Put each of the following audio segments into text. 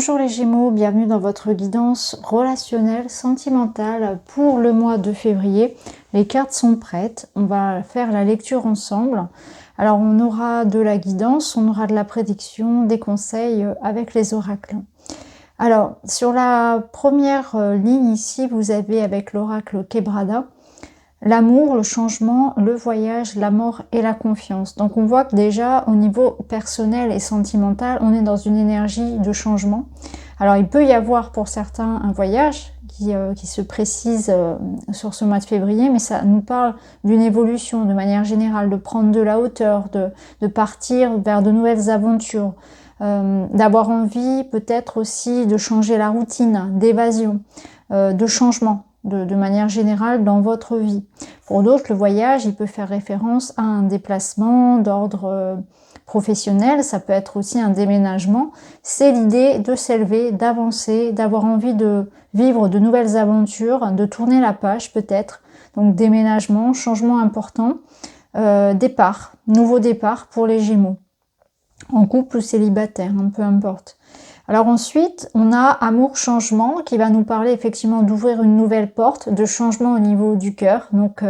Bonjour les Gémeaux, bienvenue dans votre guidance relationnelle, sentimentale pour le mois de février. Les cartes sont prêtes, on va faire la lecture ensemble. Alors on aura de la guidance, on aura de la prédiction, des conseils avec les oracles. Alors sur la première ligne ici, vous avez avec l'oracle Quebrada, l'amour, le changement, le voyage, la mort et la confiance. Donc on voit que déjà au niveau personnel et sentimental, on est dans une énergie de changement. Alors il peut y avoir pour certains un voyage qui se précise sur ce mois de février, mais ça nous parle d'une évolution de manière générale, de prendre de la hauteur, de partir vers de nouvelles aventures, d'avoir envie peut-être aussi de changer la routine, d'évasion, de changement. De manière générale dans votre vie. Pour d'autres, le voyage, il peut faire référence à un déplacement d'ordre professionnel, ça peut être aussi un déménagement. C'est l'idée de s'élever, d'avancer, d'avoir envie de vivre de nouvelles aventures, de tourner la page peut-être. Donc déménagement, changement important, départ, nouveau départ pour les Gémeaux. En couple ou célibataire, peu importe. Alors ensuite, on a amour-changement qui va nous parler effectivement d'ouvrir une nouvelle porte, de changement au niveau du cœur. Donc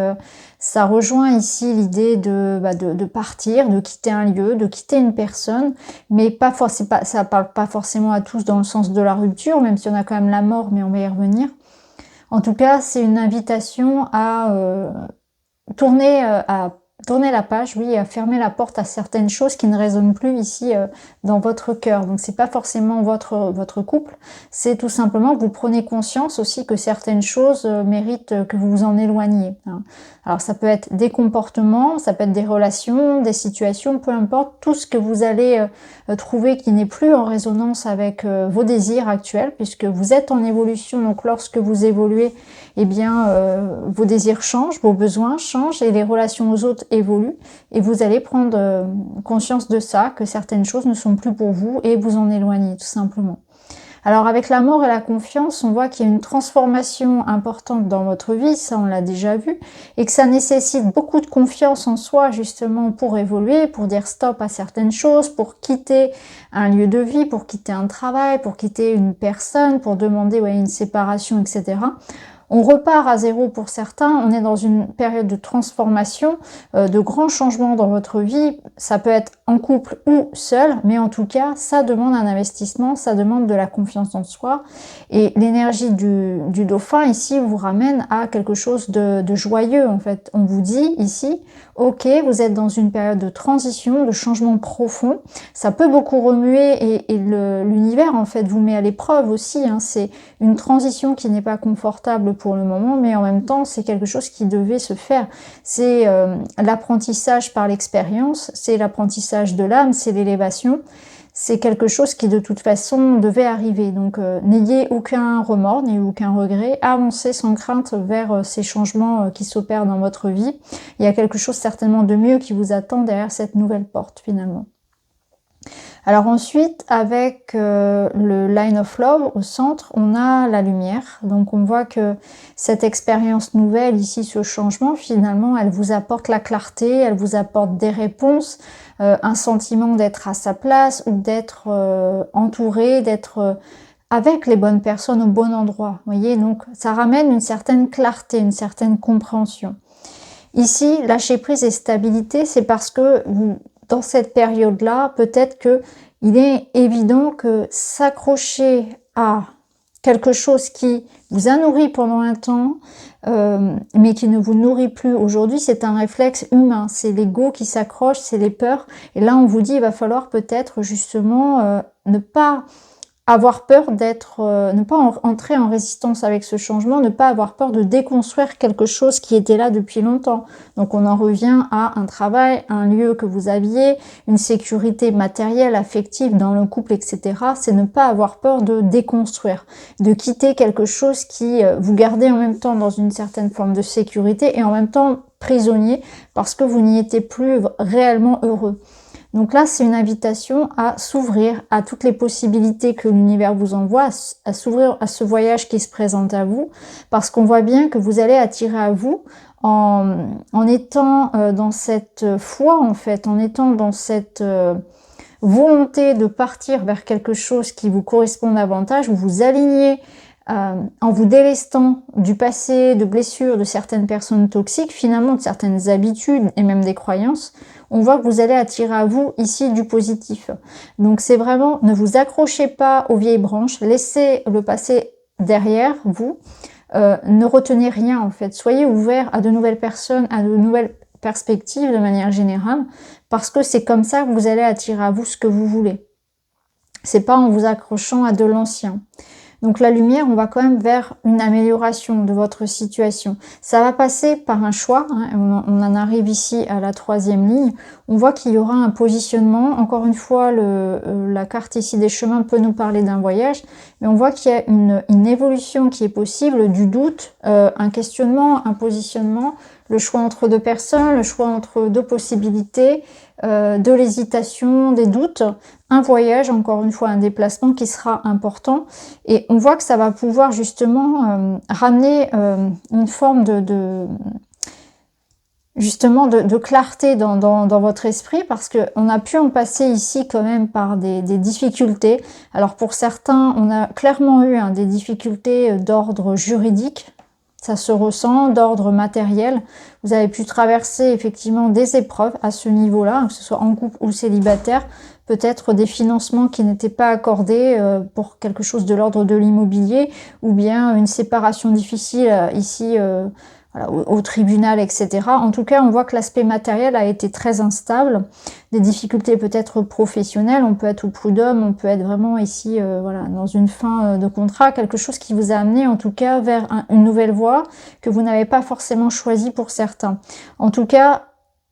ça rejoint ici l'idée de partir, de quitter un lieu, de quitter une personne, mais pas forcément, ça parle pas forcément à tous dans le sens de la rupture, même si on a quand même la mort, mais on va y revenir. En tout cas, c'est une invitation à tourner la page, oui, à fermer la porte à certaines choses qui ne résonnent plus ici dans votre cœur. Donc c'est pas forcément votre couple, c'est tout simplement que vous prenez conscience aussi que certaines choses méritent que vous vous en éloigniez. Alors ça peut être des comportements, ça peut être des relations, des situations, peu importe, tout ce que vous allez trouver qui n'est plus en résonance avec vos désirs actuels, puisque vous êtes en évolution, donc lorsque vous évoluez, eh bien vos désirs changent, vos besoins changent et les relations aux autres évoluent et vous allez prendre conscience de ça, que certaines choses ne sont plus pour vous et vous en éloigner tout simplement. Alors avec la mort et la confiance, on voit qu'il y a une transformation importante dans votre vie, ça on l'a déjà vu, et que ça nécessite beaucoup de confiance en soi justement pour évoluer, pour dire stop à certaines choses, pour quitter un lieu de vie, pour quitter un travail, pour quitter une personne, pour demander une séparation, etc. On repart à zéro pour certains, on est dans une période de transformation, de grands changements dans votre vie. Ça peut être en couple ou seul, mais en tout cas, ça demande un investissement, ça demande de la confiance en soi. Et l'énergie du dauphin ici vous ramène à quelque chose de joyeux en fait. On vous dit ici, ok, vous êtes dans une période de transition, de changement profond. Ça peut beaucoup remuer et l'univers en fait vous met à l'épreuve aussi. C'est une transition qui n'est pas confortable pour le moment, mais en même temps, c'est quelque chose qui devait se faire. C'est l'apprentissage par l'expérience, c'est l'apprentissage de l'âme, c'est l'élévation. C'est quelque chose qui de toute façon devait arriver. Donc n'ayez aucun remords, n'ayez aucun regret, avancez sans crainte vers ces changements qui s'opèrent dans votre vie. Il y a quelque chose certainement de mieux qui vous attend derrière cette nouvelle porte finalement. Alors ensuite, avec le Line of Love au centre, on a la lumière. Donc on voit que cette expérience nouvelle, ici ce changement, finalement, elle vous apporte la clarté, elle vous apporte des réponses, un sentiment d'être à sa place ou d'être entouré, d'être avec les bonnes personnes au bon endroit. Vous voyez, donc ça ramène une certaine clarté, une certaine compréhension. Ici, lâcher prise et stabilité, c'est parce que dans cette période-là, peut-être que il est évident que s'accrocher à quelque chose qui vous a nourri pendant un temps, mais qui ne vous nourrit plus aujourd'hui, c'est un réflexe humain. C'est l'ego qui s'accroche, c'est les peurs. Et là, on vous dit, il va falloir peut-être justement ne pas avoir peur ne pas entrer en résistance avec ce changement, ne pas avoir peur de déconstruire quelque chose qui était là depuis longtemps. Donc on en revient à un travail, un lieu que vous aviez, une sécurité matérielle, affective dans le couple, etc. C'est ne pas avoir peur de déconstruire, de quitter quelque chose qui vous gardait en même temps dans une certaine forme de sécurité et en même temps prisonnier parce que vous n'y étiez plus réellement heureux. Donc là, c'est une invitation à s'ouvrir à toutes les possibilités que l'univers vous envoie, à s'ouvrir à ce voyage qui se présente à vous, parce qu'on voit bien que vous allez attirer à vous en étant dans cette foi, en fait, en étant dans cette volonté de partir vers quelque chose qui vous correspond davantage, vous vous alignez en vous délestant du passé, de blessures, de certaines personnes toxiques, finalement de certaines habitudes et même des croyances, on voit que vous allez attirer à vous ici du positif. Donc c'est vraiment, ne vous accrochez pas aux vieilles branches, laissez le passé derrière vous, ne retenez rien en fait, soyez ouverts à de nouvelles personnes, à de nouvelles perspectives de manière générale, parce que c'est comme ça que vous allez attirer à vous ce que vous voulez. C'est pas en vous accrochant à de l'ancien. Donc la lumière, on va quand même vers une amélioration de votre situation. Ça va passer par un choix, hein, on en arrive ici à la 3e ligne. On voit qu'il y aura un positionnement. Encore une fois, la carte ici des chemins peut nous parler d'un voyage, mais on voit qu'il y a une évolution qui est possible, du doute, un questionnement, un positionnement, le choix entre deux personnes, le choix entre deux possibilités, de l'hésitation, des doutes, un voyage, encore une fois un déplacement qui sera important, et on voit que ça va pouvoir justement ramener une forme justement de clarté dans votre esprit, parce que on a pu en passer ici quand même par des difficultés. Alors pour certains, on a clairement eu des difficultés d'ordre juridique, ça se ressent, d'ordre matériel. Vous avez pu traverser effectivement des épreuves à ce niveau-là, que ce soit en couple ou célibataire, peut-être des financements qui n'étaient pas accordés pour quelque chose de l'ordre de l'immobilier, ou bien une séparation difficile ici voilà, au tribunal, etc. En tout cas, on voit que l'aspect matériel a été très instable, des difficultés peut-être professionnelles, on peut être au prud'homme, on peut être vraiment ici voilà, dans une fin de contrat, quelque chose qui vous a amené en tout cas vers une nouvelle voie que vous n'avez pas forcément choisie pour certains. En tout cas,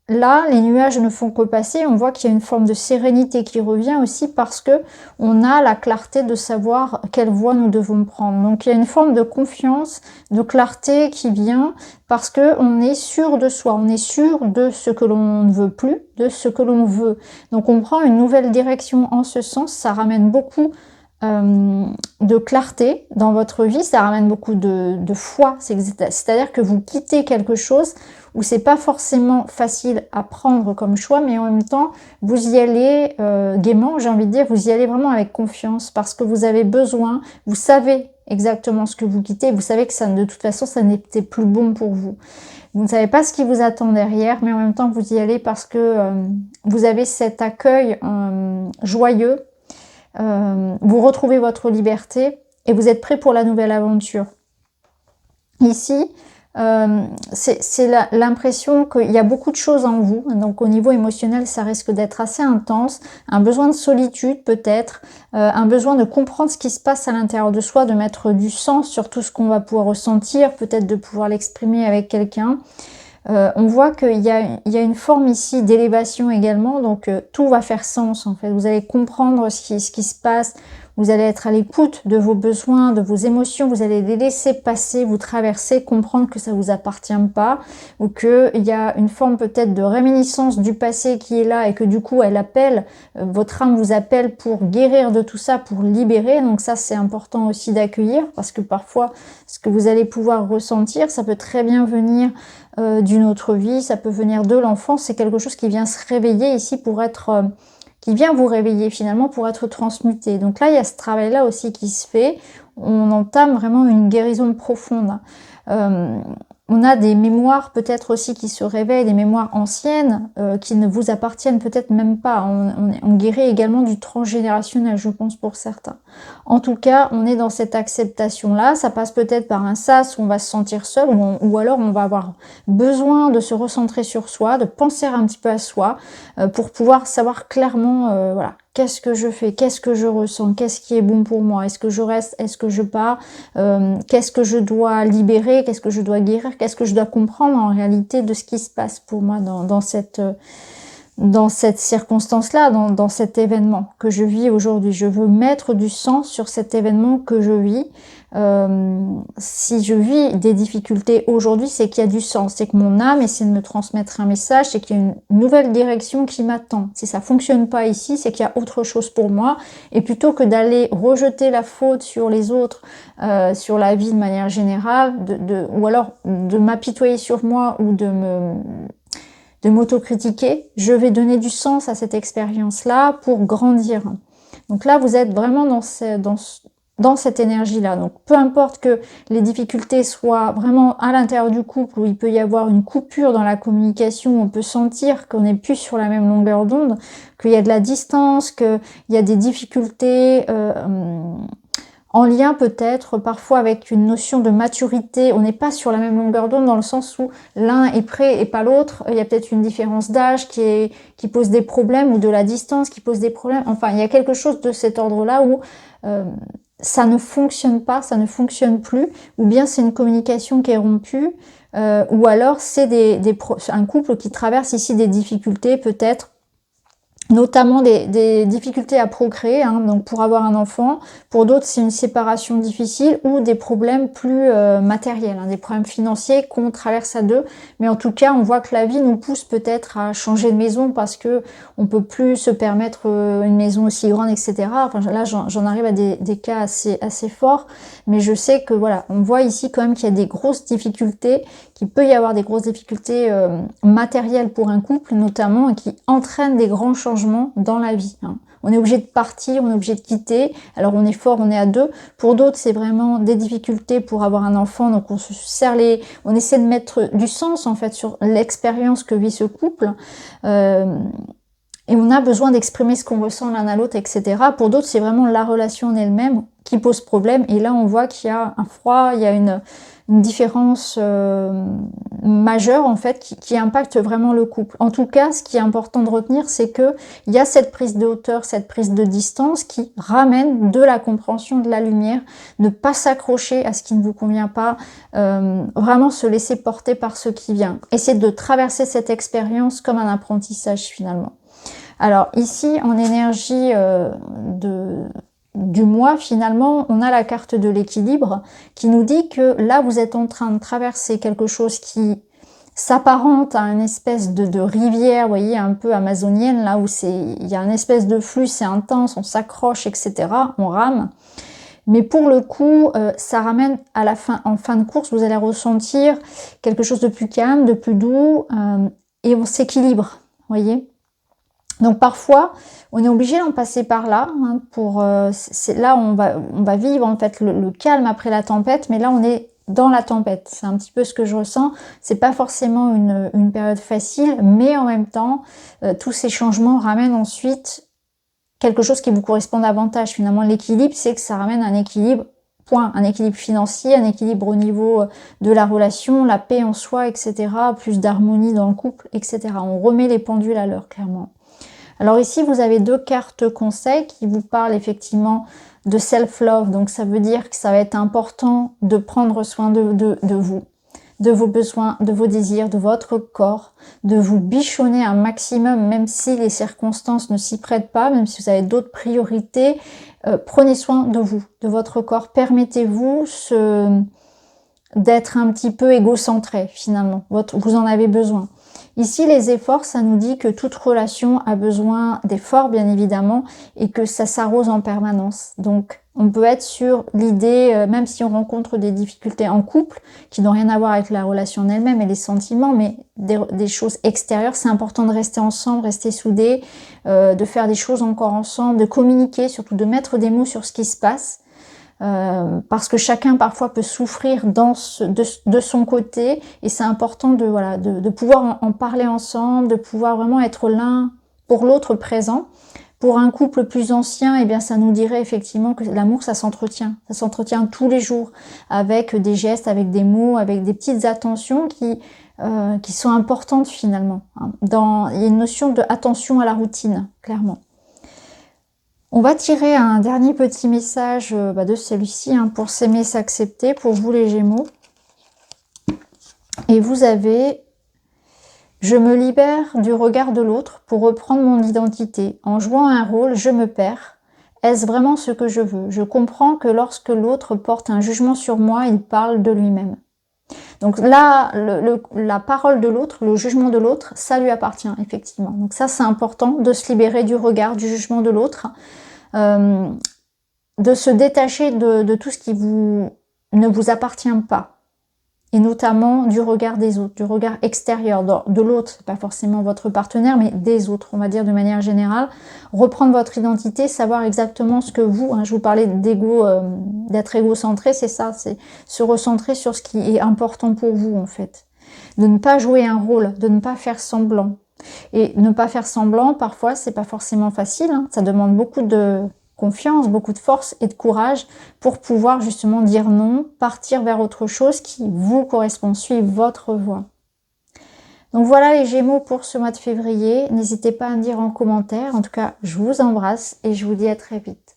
là, les nuages ne font que passer, on voit qu'il y a une forme de sérénité qui revient aussi parce que on a la clarté de savoir quelle voie nous devons prendre. Donc il y a une forme de confiance, de clarté qui vient parce que on est sûr de soi, on est sûr de ce que l'on ne veut plus, de ce que l'on veut. Donc on prend une nouvelle direction en ce sens, ça ramène beaucoup de clarté dans votre vie, ça ramène beaucoup de foi, c'est-à-dire que vous quittez quelque chose où c'est pas forcément facile à prendre comme choix, mais en même temps vous y allez gaiement, j'ai envie de dire, vous y allez vraiment avec confiance parce que vous avez besoin, vous savez exactement ce que vous quittez, vous savez que ça, de toute façon ça n'était plus bon pour vous. Vous ne savez pas ce qui vous attend derrière, mais en même temps vous y allez parce que vous avez cet accueil joyeux. Vous retrouvez votre liberté et vous êtes prêt pour la nouvelle aventure. Ici, c'est l'impression qu'il y a beaucoup de choses en vous, donc au niveau émotionnel ça risque d'être assez intense, un besoin de solitude peut-être, un besoin de comprendre ce qui se passe à l'intérieur de soi, de mettre du sens sur tout ce qu'on va pouvoir ressentir, peut-être de pouvoir l'exprimer avec quelqu'un. On voit qu'il y a une forme ici d'élévation également, donc tout va faire sens en fait. Vous allez comprendre ce qui se passe, vous allez être à l'écoute de vos besoins, de vos émotions, vous allez les laisser passer, vous traverser, comprendre que ça vous appartient pas, ou qu'il y a une forme peut-être de réminiscence du passé qui est là et que du coup elle appelle, votre âme vous appelle pour guérir de tout ça, pour libérer. Donc ça c'est important aussi d'accueillir parce que parfois ce que vous allez pouvoir ressentir, ça peut très bien venir d'une autre vie, ça peut venir de l'enfance, c'est quelque chose qui vient se réveiller ici pour être, qui vient vous réveiller finalement pour être transmuté. Donc là, il y a ce travail-là aussi qui se fait, on entame vraiment une guérison profonde. On a des mémoires peut-être aussi qui se réveillent, des mémoires anciennes qui ne vous appartiennent peut-être même pas. On guérit également du transgénérationnel, je pense, pour certains. En tout cas, on est dans cette acceptation-là. Ça passe peut-être par un sas où on va se sentir seul, ou alors on va avoir besoin de se recentrer sur soi, de penser un petit peu à soi, pour pouvoir savoir clairement, voilà, qu'est-ce que je fais, qu'est-ce que je ressens, qu'est-ce qui est bon pour moi, est-ce que je reste, est-ce que je pars, qu'est-ce que je dois libérer, qu'est-ce que je dois guérir, qu'est-ce que je dois comprendre en réalité de ce qui se passe pour moi dans cette circonstance-là, dans cet événement que je vis aujourd'hui. Je veux mettre du sens sur cet événement que je vis. Si je vis des difficultés aujourd'hui, c'est qu'il y a du sens, c'est que mon âme essaie de me transmettre un message, c'est qu'il y a une nouvelle direction qui m'attend. Si ça fonctionne pas ici, c'est qu'il y a autre chose pour moi. Et plutôt que d'aller rejeter la faute sur les autres, sur la vie de manière générale, ou alors de m'apitoyer sur moi ou de de m'autocritiquer. Je vais donner du sens à cette expérience-là pour grandir. Donc là, vous êtes vraiment dans cette énergie-là. Donc peu importe que les difficultés soient vraiment à l'intérieur du couple, où il peut y avoir une coupure dans la communication, on peut sentir qu'on n'est plus sur la même longueur d'onde, qu'il y a de la distance, qu'il y a des difficultés en lien peut-être parfois avec une notion de maturité. On n'est pas sur la même longueur d'onde dans le sens où l'un est prêt et pas l'autre. Il y a peut-être une différence d'âge qui pose des problèmes, ou de la distance qui pose des problèmes. Enfin, il y a quelque chose de cet ordre-là où ça ne fonctionne pas, ça ne fonctionne plus, ou bien c'est une communication qui est rompue, ou alors c'est un couple qui traverse ici des difficultés peut-être, notamment des difficultés à procréer, hein, donc pour avoir un enfant. Pour d'autres, c'est une séparation difficile ou des problèmes plus matériels, hein, des problèmes financiers qu'on traverse à deux. Mais en tout cas, on voit que la vie nous pousse peut-être à changer de maison parce que on peut plus se permettre une maison aussi grande, etc. Enfin, là, j'en arrive à des cas assez forts. Mais je sais que voilà, on voit ici quand même qu'il y a des grosses difficultés, qu'il peut y avoir des grosses difficultés matérielles pour un couple notamment, et qui entraînent des grands changements dans la vie. Hein. On est obligé de partir, on est obligé de quitter. Alors on est fort, on est à deux. Pour d'autres, c'est vraiment des difficultés pour avoir un enfant. Donc on se serre on essaie de mettre du sens en fait sur l'expérience que vit ce couple. Et on a besoin d'exprimer ce qu'on ressent l'un à l'autre, etc. Pour d'autres, c'est vraiment la relation en elle-même qui pose problème. Et là, on voit qu'il y a un froid, il y a une différence majeure en fait qui impacte vraiment le couple. En tout cas, ce qui est important de retenir, c'est que il y a cette prise de hauteur, cette prise de distance qui ramène de la compréhension, de la lumière, ne pas s'accrocher à ce qui ne vous convient pas, vraiment se laisser porter par ce qui vient. Essayer de traverser cette expérience comme un apprentissage finalement. Alors ici, en énergie du mois, finalement, on a la carte de l'équilibre qui nous dit que là, vous êtes en train de traverser quelque chose qui s'apparente à une espèce de rivière, vous voyez, un peu amazonienne, là où il y a une espèce de flux, c'est intense, on s'accroche, etc., on rame. Mais pour le coup, ça ramène à en fin de course, vous allez ressentir quelque chose de plus calme, de plus doux, et on s'équilibre, vous voyez. Donc parfois, on est obligé d'en passer par là, hein, là on va vivre en fait le calme après la tempête, mais là on est dans la tempête. C'est un petit peu ce que je ressens. C'est pas forcément une période facile, mais en même temps, tous ces changements ramènent ensuite quelque chose qui vous correspond davantage. Finalement, l'équilibre, c'est que ça ramène un équilibre, point, un équilibre financier, un équilibre au niveau de la relation, la paix en soi, etc., plus d'harmonie dans le couple, etc. On remet les pendules à l'heure, clairement. Alors ici, vous avez deux cartes conseils qui vous parlent effectivement de self-love. Donc ça veut dire que ça va être important de prendre soin de vous, de vos besoins, de vos désirs, de votre corps, de vous bichonner un maximum, même si les circonstances ne s'y prêtent pas, même si vous avez d'autres priorités. Prenez soin de vous, de votre corps. Permettez-vous d'être un petit peu égocentré finalement. Vous en avez besoin. Ici, les efforts, ça nous dit que toute relation a besoin d'efforts, bien évidemment, et que ça s'arrose en permanence. Donc, on peut être sur l'idée, même si on rencontre des difficultés en couple, qui n'ont rien à voir avec la relation en elle-même et les sentiments, mais des choses extérieures, c'est important de rester ensemble, rester soudés, de faire des choses encore ensemble, de communiquer, surtout de mettre des mots sur ce qui se passe. Parce que chacun parfois peut souffrir de son côté, et c'est important de pouvoir en parler ensemble, de pouvoir vraiment être l'un pour l'autre présent. Pour un couple plus ancien, eh bien ça nous dirait effectivement que l'amour ça s'entretient tous les jours, avec des gestes, avec des mots, avec des petites attentions qui sont importantes finalement. Il y a une notion de attention à la routine, clairement. On va tirer un dernier petit message de celui-ci, hein, pour s'aimer, s'accepter, pour vous les Gémeaux. Et vous avez « Je me libère du regard de l'autre pour reprendre mon identité. En jouant un rôle, je me perds. Est-ce vraiment ce que je veux? Je comprends que lorsque l'autre porte un jugement sur moi, il parle de lui-même. » Donc là, la parole de l'autre, le jugement de l'autre, ça lui appartient, effectivement. Donc ça, c'est important de se libérer du regard, du jugement de l'autre, de se détacher de tout ce qui ne vous appartient pas. et notamment du regard des autres, du regard extérieur, de l'autre, pas forcément votre partenaire, mais des autres, on va dire de manière générale. Reprendre votre identité, savoir exactement ce que vous, je vous parlais d'ego, d'être égocentré, c'est ça, c'est se recentrer sur ce qui est important pour vous en fait. De ne pas jouer un rôle, de ne pas faire semblant. Et ne pas faire semblant, parfois, c'est pas forcément facile, ça demande beaucoup de confiance, beaucoup de force et de courage pour pouvoir justement dire non, partir vers autre chose qui vous correspond, suivre votre voie. Donc voilà les Gémeaux pour ce mois de février. N'hésitez pas à me dire en commentaire. En tout cas, je vous embrasse et je vous dis à très vite.